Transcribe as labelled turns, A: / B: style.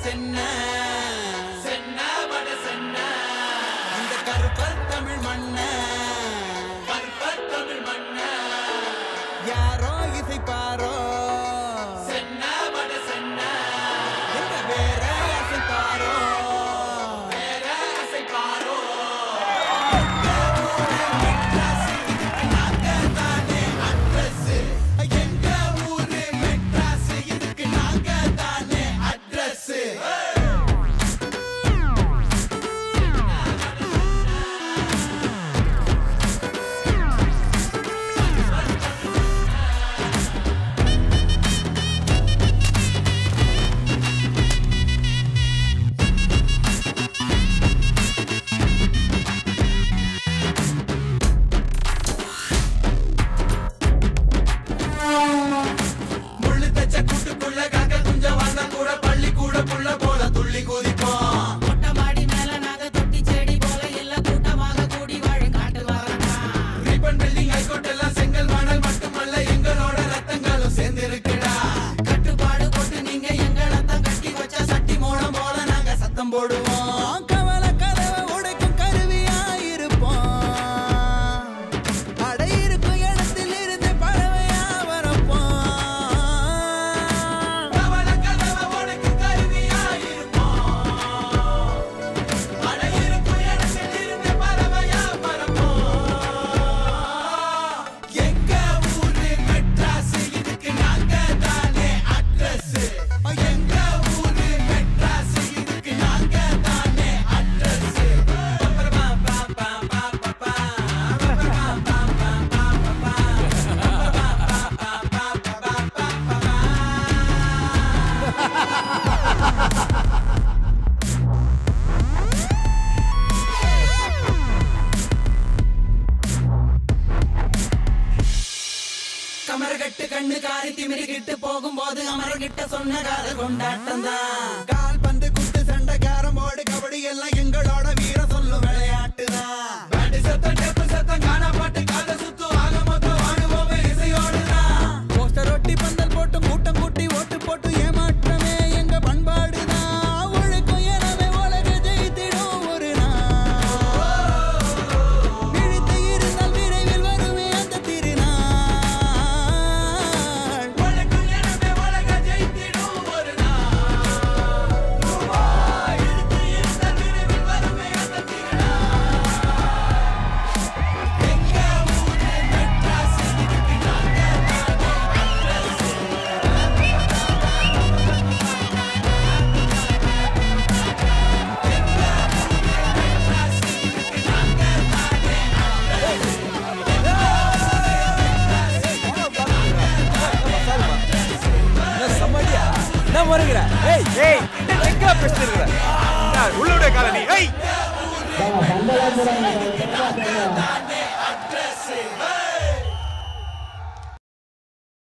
A: சென்ன சென்ன வட சென்ன இந்த கருப்பர் தமிழ் மண்ண கருப்பர் தமிழ் மண்ண யாரோ இசைப்பாரோ சென்ன வட சென்ன இந்த வேற அசைப்பாரோ வேற அசைப்பாரோ கமரகட்டு கண்ணு காரி திமிரி கிட்டு போகும்போது அமரகிட்ட சொன்ன கால கொண்டாட்டம் தான் கால் பந்து குட்டு சண்டை கேரம் போர்டு கபடி எல்லாம் எங்களோட வீர சொல்லும் விளையாட்டு தான் பேட்டு சத்தம் டெப்பு சத்தம் காணா பாட்டு காத சுத்து ஆக மொத்தம் வாடுவோமே இசையோடு தான் போஸ்டர் ஒட்டி பந்தல் போட்டு கூட்டம் கூட்டி ஓட்டு போட்டு ஏமாற்றமே எங்க பண்பாடு தான் ஒழுக்கம் எனவே உலக ஜெயித்திடும் ஒரு நாள் விழித்து இருந்தால் விரைவில் வருமே அந்த திருநாள்
B: உள்ளுடைய காலனி